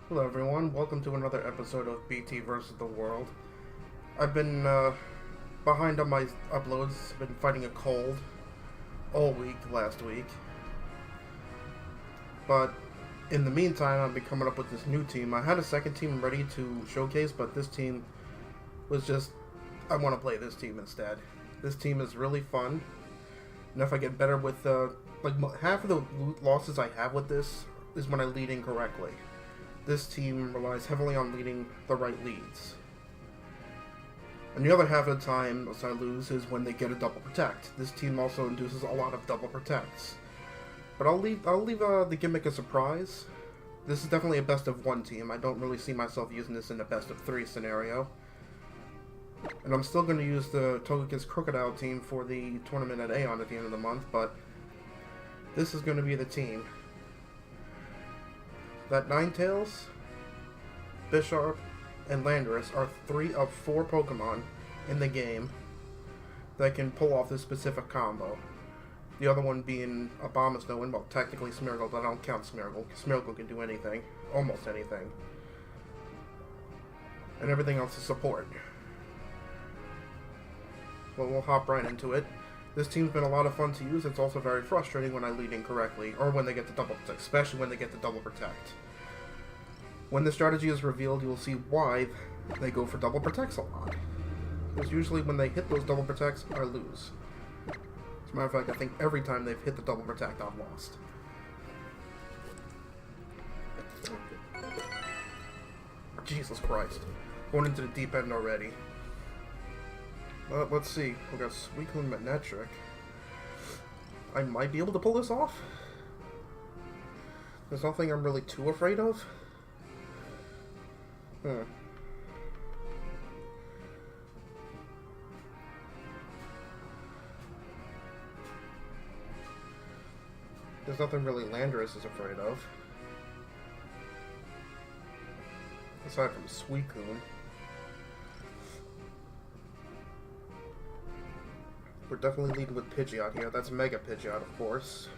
Hello everyone, welcome to another episode of BT vs. the World. I've been behind on my uploads, been fighting a cold all week last week. But in the meantime, I've been coming up with this new team. I had a second team ready to showcase, but this team was just, I want to play this team instead. This team is really fun, and if I get better with, half of the losses I have with this is when I lead incorrectly. This team relies heavily on leading the right leads. And the other half of the time, as I lose, is when they get a double protect. This team also induces a lot of double protects. But I'll leave the gimmick a surprise. This is definitely a best of one team. I don't really see myself using this in a best of three scenario. And I'm still going to use the Togekiss Crocodile team for the tournament at Aeon at the end of the month, but this is going to be the team. That Ninetales, Bisharp, and Landorus are 3 of 4 Pokemon in the game that can pull off this specific combo. The other one being Abomasnow, well, technically Smeargle, but I don't count Smeargle, because Smeargle can do anything, almost anything. And everything else is support. Well, we'll hop right into it. This team's been a lot of fun to use. It's also very frustrating when I lead incorrectly, or when they get the double protect, especially when they get the double protect. When the strategy is revealed, you'll see why they go for double protects a lot. Because usually when they hit those double protects, I lose. As a matter of fact, I think every time they've hit the double protect, I've lost. Jesus Christ. Going into the deep end already. Let's see. We got Suicune Manectric. I might be able to pull this off. There's nothing I'm really too afraid of. There's nothing really Landorus is afraid of. Aside from Suicune. We're definitely leading with Pidgeot here. That's Mega Pidgeot, of course.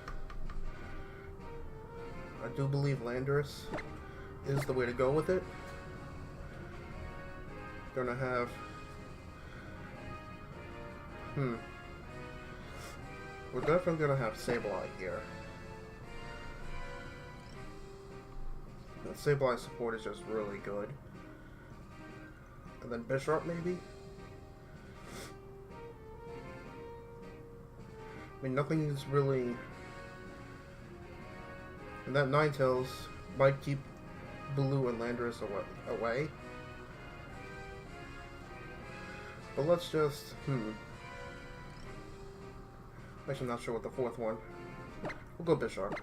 I do believe Landorus is the way to go with it. Gonna have... We're definitely gonna have Sableye here. The Sableye support is just really good. And then Bisharp, maybe? I mean, nothing is really... And that Ninetales might keep Blue and Landorus away. But let's just... Actually, I'm not sure what the fourth one. We'll go Bisharp.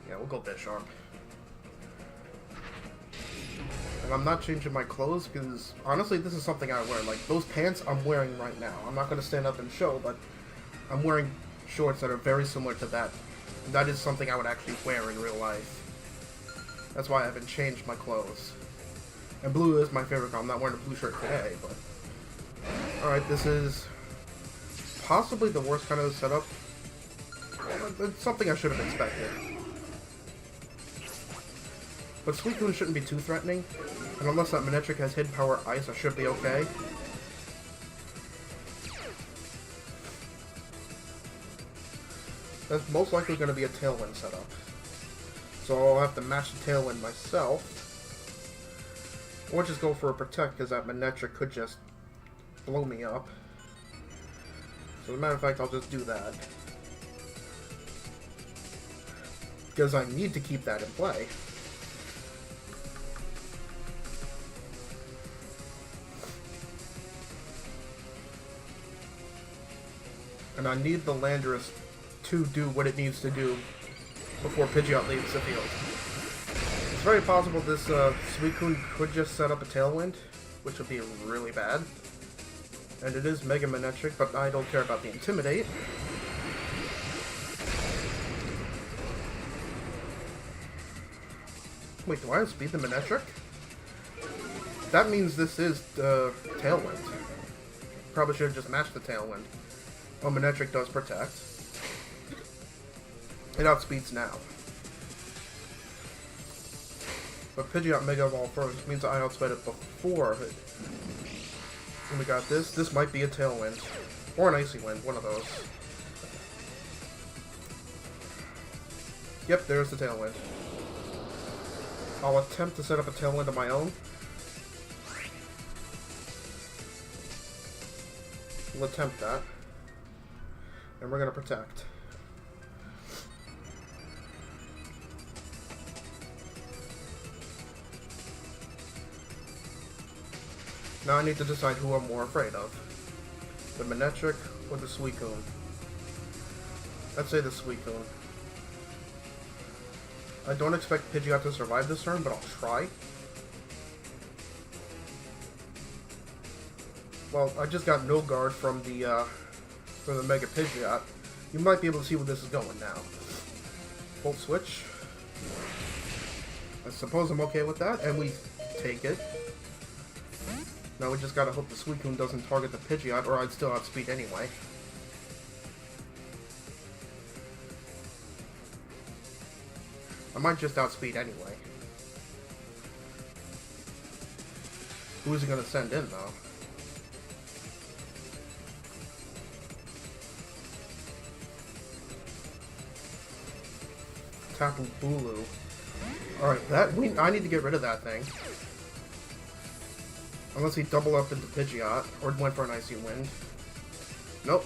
Yeah, we'll go Bisharp. And I'm not changing my clothes because, honestly, this is something I wear. Like, those pants I'm wearing right now. I'm not going to stand up and show, but I'm wearing shorts that are very similar to that. And that is something I would actually wear in real life. That's why I haven't changed my clothes. And blue is my favorite color. I'm not wearing a blue shirt today, but... Alright, this is possibly the worst kind of setup. It's something I should have expected. But Suicune shouldn't be too threatening. And unless that Manectric has Hidden Power Ice, I should be okay. That's most likely going to be a Tailwind setup. So I'll have to match the Tailwind myself. Or just go for a Protect, because that Manectric could just blow me up. So as a matter of fact, I'll just do that. Because I need to keep that in play. And I need the Landorus to do what it needs to do before Pidgeot leaves the field. It's very possible this Suicune could just set up a Tailwind, which would be really bad. And it is Mega Manectric, but I don't care about the Intimidate. Wait, do I have Speed the Manectric? That means this is Tailwind. Probably should have just matched the Tailwind. Oh, Manectric does Protect. It outspeeds now. But Pidgeot Mega Evolve first, which means I outspeed it before it. And we got this. This might be a Tailwind. Or an Icy Wind, one of those. Yep, there's the Tailwind. I'll attempt to set up a Tailwind of my own. We'll attempt that. And we're going to protect. Now I need to decide who I'm more afraid of. The Manectric or the Suicune. I'd say the Suicune. I don't expect Pidgeot to survive this turn, but I'll try. Well, I just got no guard from the Mega Pidgeot. You might be able to see where this is going now. Volt Switch. I suppose I'm okay with that, and we take it. Now we just gotta hope the Suicune doesn't target the Pidgeot, or I'd still outspeed anyway. I might just outspeed anyway. Who is he gonna send in, though? Tapu Bulu. Alright, I need to get rid of that thing. Unless he double up into Pidgeot, or went for an Icy Wind. Nope.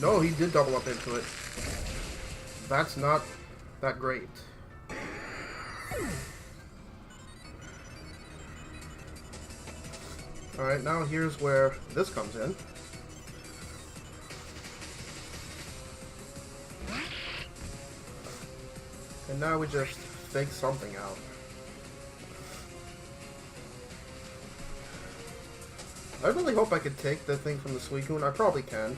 No, he did double up into it. That's not that great. Alright, now here's where this comes in. And now we just fake something out. I really hope I could take the thing from the Suicune. I probably can.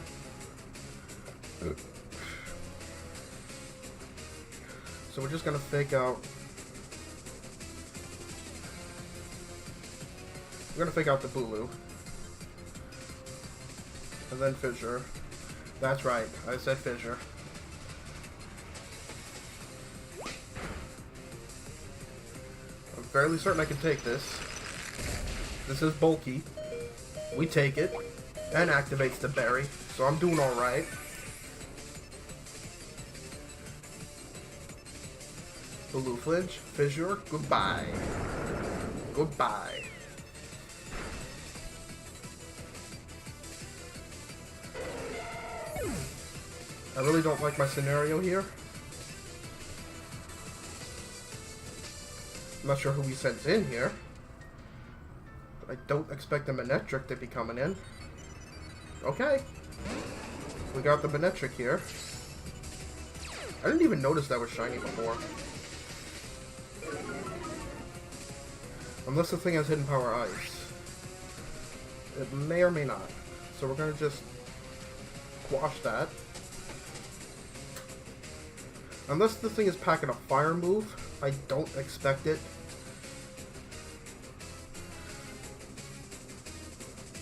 So we're just gonna fake out. We're gonna fake out the Bulu. And then Fissure. That's right, I said Fissure. I'm fairly certain I can take this. This is bulky. We take it, and activates the berry, so I'm doing alright. Bulu Flinch, Fissure, goodbye. Goodbye. I really don't like my scenario here. I'm not sure who he sends in here. I don't expect the Manectric to be coming in. Okay. We got the Manectric here. I didn't even notice that was shiny before. Unless the thing has Hidden Power Ice. It may or may not. So we're gonna just quash that. Unless the thing is packing a fire move, I don't expect it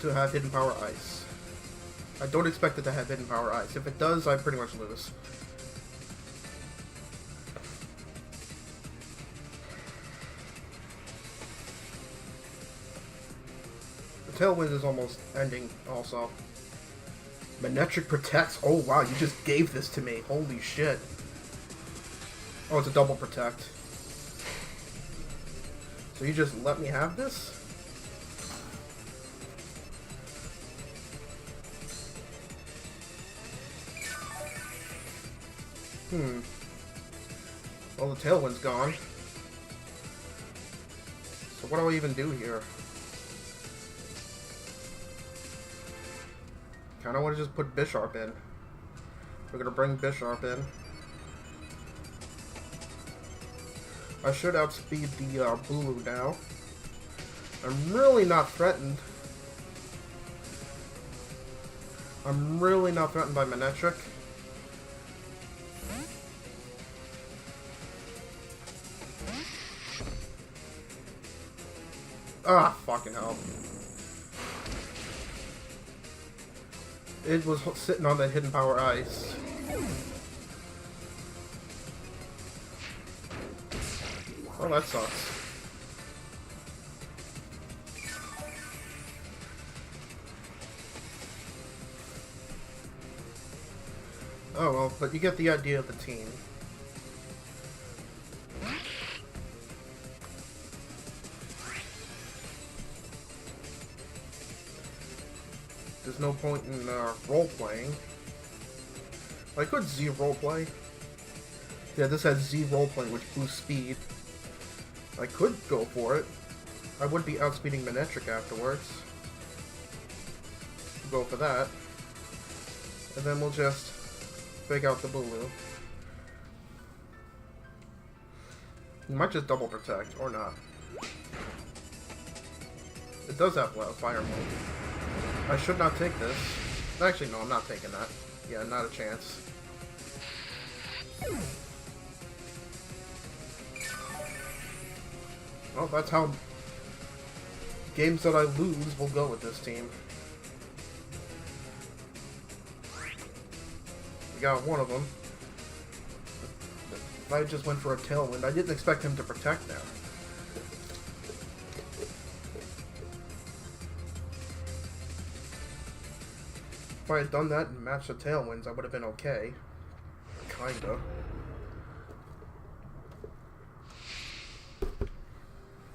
to have Hidden Power Ice. I don't expect it to have Hidden Power Ice. If it does, I pretty much lose. The Tailwind is almost ending also. Manectric protects. Oh wow, you just gave this to me. Holy shit. Oh, it's a double protect. So you just let me have this? Well, the Tailwind's gone. So what do I even do here? Kinda wanna just put Bisharp in. We're gonna bring Bisharp in. I should outspeed the Bulu now. I'm really not threatened. I'm really not threatened by Manectric. Ah, fucking hell. It was sitting on that Hidden Power Ice. Oh, that sucks. Oh well, but you get the idea of the team. There's no point in role-playing. I could Z roleplay. Yeah, this has Z roleplay, which boosts speed. I could go for it. I would be outspeeding Manetric afterwards. Go for that. And then we'll just fake out the Bulu. You might just double protect, or not. It does have Fire Mode. I should not take this. Actually, no, I'm not taking that. Yeah, not a chance. Well, that's how games that I lose will go with this team. We got one of them. If I just went for a Tailwind, I didn't expect him to protect now. If I had done that and matched the Tailwinds, I would have been okay. Kinda.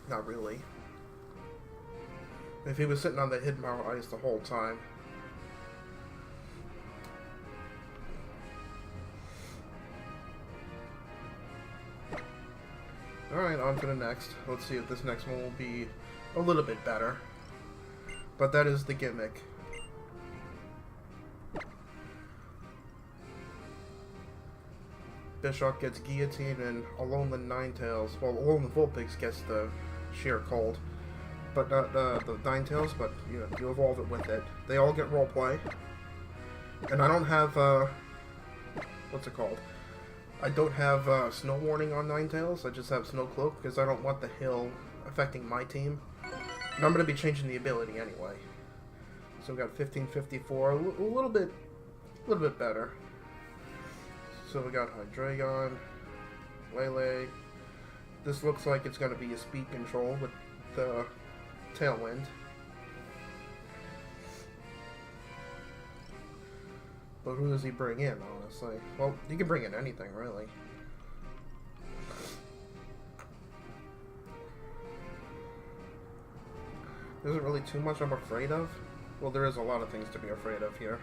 Not really. If he was sitting on that Hidden Power Ice the whole time. Alright, on to the next. Let's see if this next one will be a little bit better. But that is the gimmick. Bishop gets Guillotine, and Alone the Ninetales. Well, Alone the Vulpix gets the Sheer Cold. But not the Ninetales, but you know, you evolve it with it. They all get roleplay. And I don't have, what's it called? I don't have Snow Warning on Ninetales. I just have Snow Cloak because I don't want the hill affecting my team. And I'm going to be changing the ability anyway. So we got 1554, a little bit better. So we got Hydreigon, Lele. This looks like it's going to be a speed control with the Tailwind. But who does he bring in, honestly? Well, he can bring in anything, really. There isn't really too much I'm afraid of. Well, there is a lot of things to be afraid of here.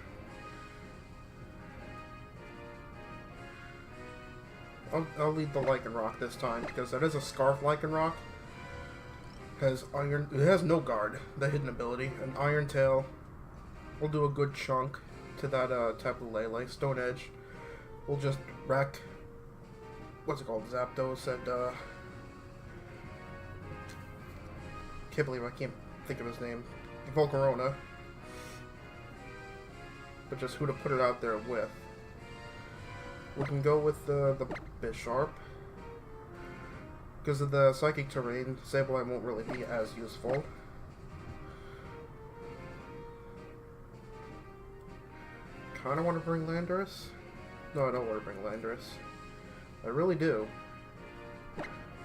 I'll lead the Lycanroc this time, because that is a Scarf Lycanroc. It has no guard, the hidden ability. An Iron Tail will do a good chunk to that Tapu Lele. Stone Edge will just wreck, what's it called, Zapdos, and can't believe I can't think of his name, Volcarona. But just who to put it out there with. We can go with the Bisharp. Because of the Psychic Terrain, Sableye won't really be as useful. Kinda want to bring Landorus? No, I don't want to bring Landorus. I really do.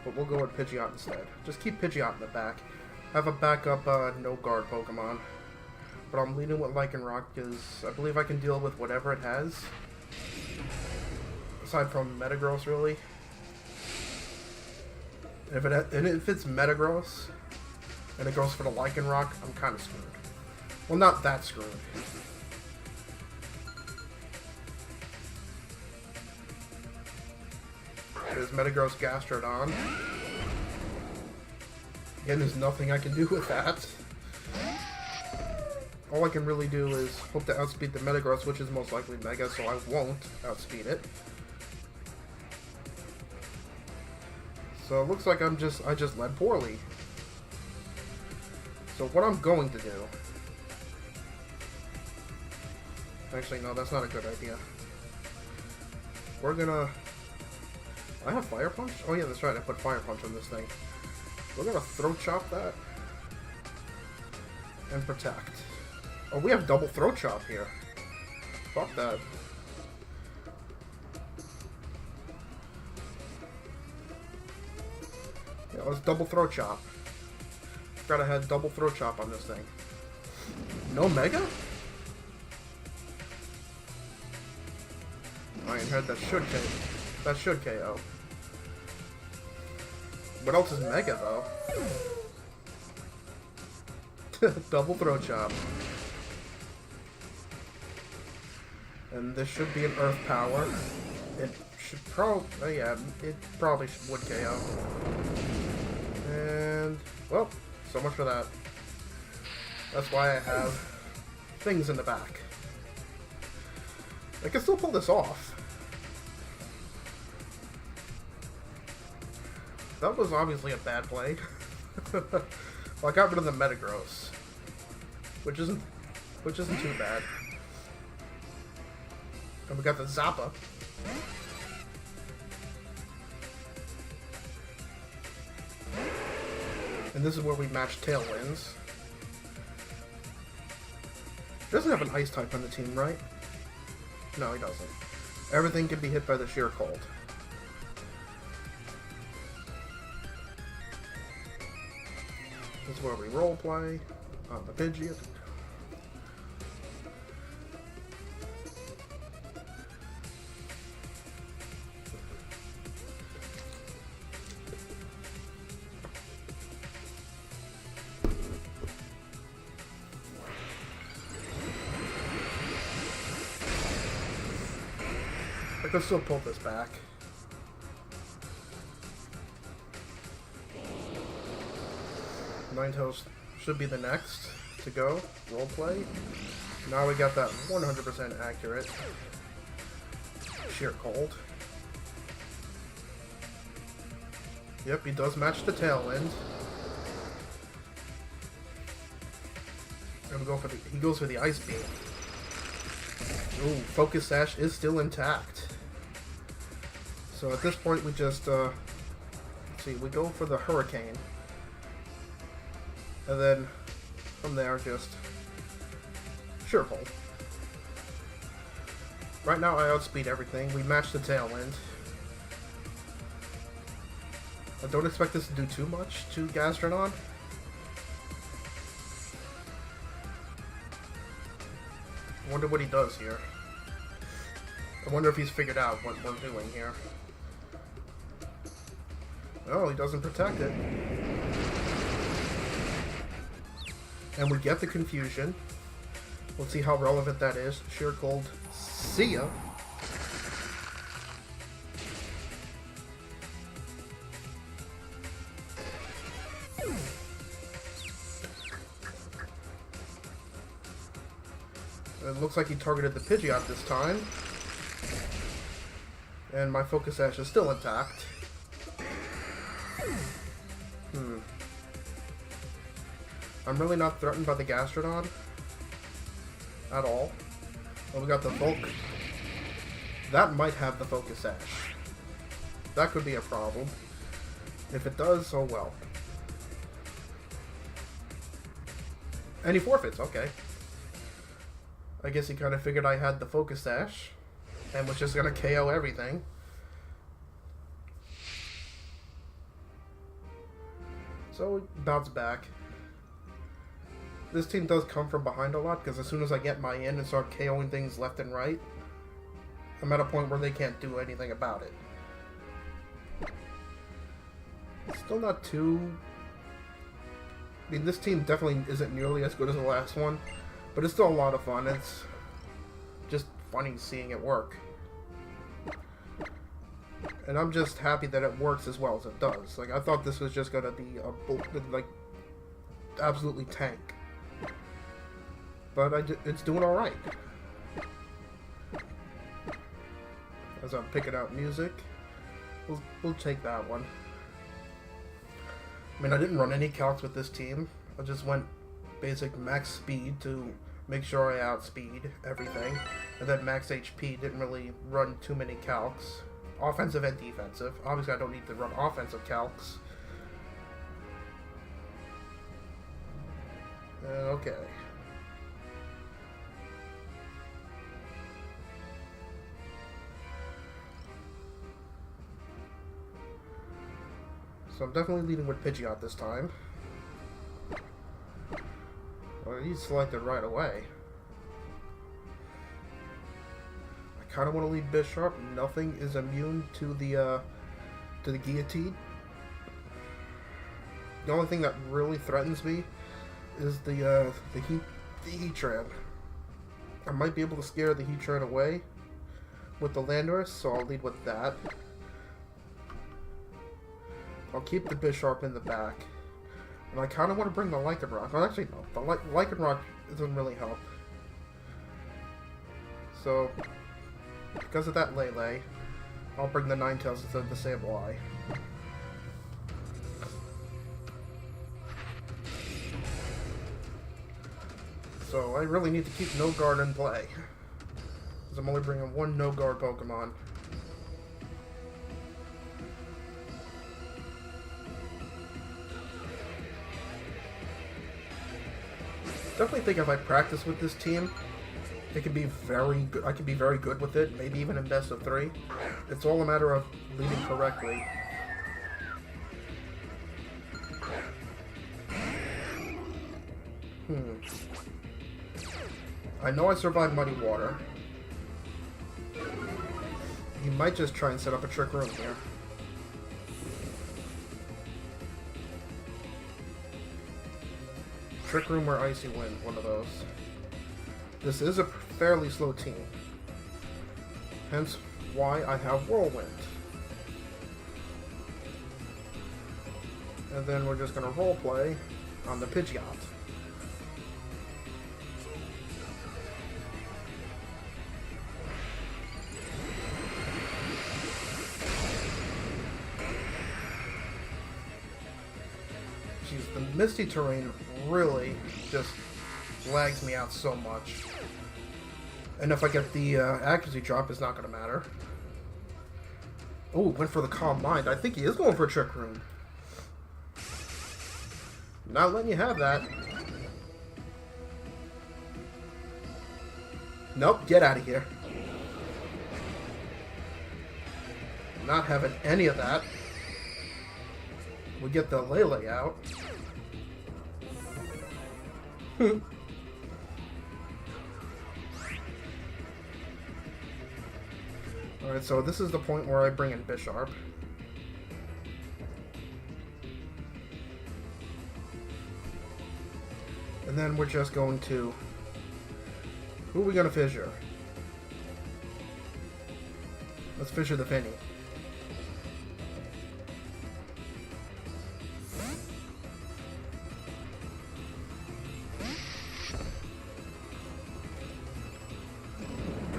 But we'll go with Pidgeot instead. Just keep Pidgeot in the back. Have a backup no guard Pokemon. But I'm leading with Lycanroc because I believe I can deal with whatever it has. Aside from Metagross, really. If it's Metagross, and it goes for the Lycanroc, I'm kind of screwed. Well, not that screwed. There's Metagross Gastrodon. Again, there's nothing I can do with that. All I can really do is hope to outspeed the Metagross, which is most likely Mega, so I won't outspeed it. So it looks like I just led poorly. So what I'm going to do... Actually, no, that's not a good idea. We're gonna... I have Fire Punch? Oh yeah, that's right, I put Fire Punch on this thing. We're gonna Throat Chop that. And Protect. Oh, we have double Throat Chop here. Fuck that. Yeah, let's double Throat Chop. Forgot I had double Throat Chop on this thing. No Mega? Hurricane Head that should KO. That should KO. What else is Mega, though? Double Throat Chop. And this should be an Earth Power. It should probably... yeah, it probably would KO. And... well, so much for that. That's why I have things in the back. I can still pull this off. That was obviously a bad play. Well, I got rid of the Metagross, which isn't too bad. And we got the Zappa. And this is where we match Tailwinds. Doesn't have an Ice type on the team, right? No, he doesn't. Everything can be hit by the Sheer Cold. This is where we roleplay on the Pidgeot. I can still pull this back. Ninetales should be the next to go. Roleplay. Now we got that 100% accurate Sheer Cold. Yep, he does match the Tailwind. And we go for the, he goes for the Ice Beam. Ooh, Focus Sash is still intact. So at this point we just, let's see, we go for the Hurricane. And then, from there, just Sheer Cold. Right now I outspeed everything. We match the Tailwind. I don't expect this to do too much to Gastrodon. I wonder what he does here. I wonder if he's figured out what we're doing here. Oh, he doesn't protect it. And we get the confusion. Let's see how relevant that is. Sheer Cold. See ya. It looks like he targeted the Pidgeot this time. And my Focus Sash is still intact. I'm really not threatened by the Gastrodon at all. Well, we got the Volk. That might have the Focus Sash. That could be a problem. If it does, oh well. And he forfeits, okay. I guess he kind of figured I had the Focus Sash and was just going to KO everything. So we bounce back. This team does come from behind a lot, because as soon as I get my in and start KOing things left and right, I'm at a point where they can't do anything about it. Still not too... I mean, this team definitely isn't nearly as good as the last one, but it's still a lot of fun. It's just funny seeing it work. And I'm just happy that it works as well as it does. Like, I thought this was just gonna be a, like, absolutely tank. But it's doing alright. As I'm picking out music, we'll take that one. I mean, I didn't run any calcs with this team. I just went basic max speed to make sure I outspeed everything. And then max HP, didn't really run too many calcs. Offensive and defensive. Obviously, I don't need to run offensive calcs. Okay. So I'm definitely leading with Pidgeot this time. Well, he's selected right away. I kind of want to lead Bishop. Nothing is immune to the guillotine. The only thing that really threatens me is the Heatran. I might be able to scare the Heatran away with the Landorus, so I'll lead with that. I'll keep the Bisharp in the back. And I kind of want to bring the Lycanroc. Well, actually, no. The Lycanroc doesn't really help. So, because of that Lele, I'll bring the Ninetales instead of the Sableye. So I really need to keep No Guard in play, because I'm only bringing one No Guard Pokemon. Definitely think if I practice with this team, it can be very good. I can be very good with it, maybe even in best of 3. It's all a matter of leading correctly. I know I survived Muddy Water. He might just try and set up a Trick Room here. Trick Room or Icy Wind, one of those. This is a fairly slow team. Hence why I have Whirlwind. And then we're just going to roleplay on the Pidgeot. The Misty Terrain really just lags me out so much. And if I get the accuracy drop, it's not going to matter. Oh, went for the Calm Mind. I think he is going for a Trick Room. Not letting you have that. Nope, get out of here. Not having any of that. We get the Lele out. Alright, so this is the point where I bring in Bisharp. And then we're just going to... Who are we going to fissure? Let's fissure the Finny.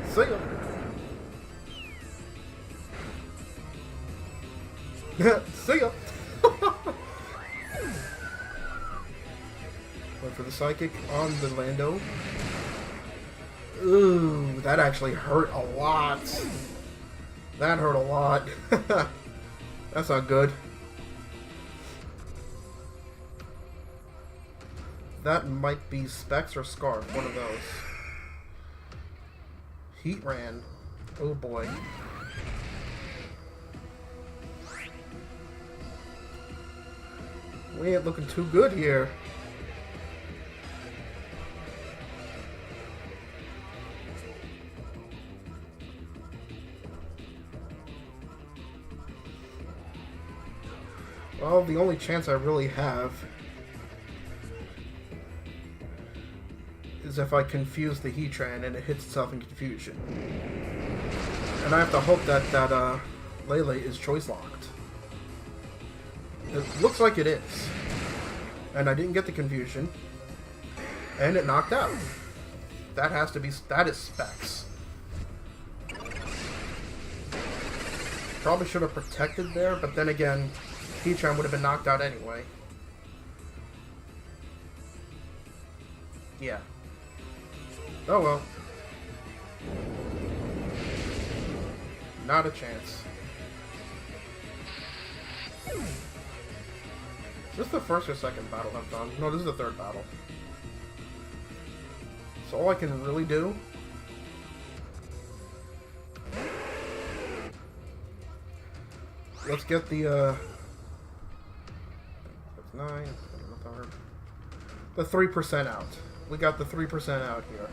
See ya! See ya! Went for the Psychic on the Lando. Ooh, that actually hurt a lot. That hurt a lot. That's not good. That might be Specs or Scarf, one of those. Heatran. Oh boy. We ain't looking too good here. Well, the only chance I really have is if I confuse the Heatran and it hits itself in confusion. And I have to hope that that Lele is choice locked. It looks like it is. And I didn't get the confusion. And it knocked out. That has to be... That is Specs. Probably should have protected there, but then again, Heatran would have been knocked out anyway. Yeah. Oh well. Not a chance. Is this the first or second battle I've done? No, this is the third battle. So all I can really do let's get the that's 9, the 3% out. We got the 3% out here.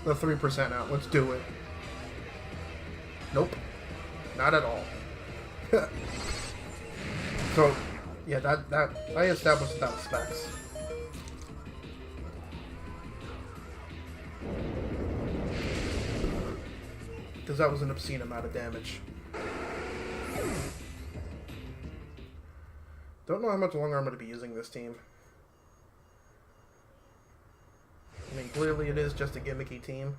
the 3% out. Let's do it. Nope. Not at all. So, yeah, that I established without specs. Because that was an obscene amount of damage. Don't know how much longer I'm going to be using this team. I mean, clearly it is just a gimmicky team.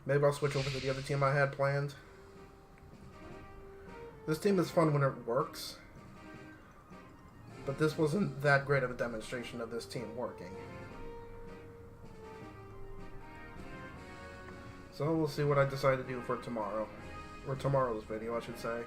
Maybe I'll switch over to the other team I had planned. This team is fun when it works. But this wasn't that great of a demonstration of this team working. So we'll see what I decide to do for tomorrow. Or tomorrow's video, I should say.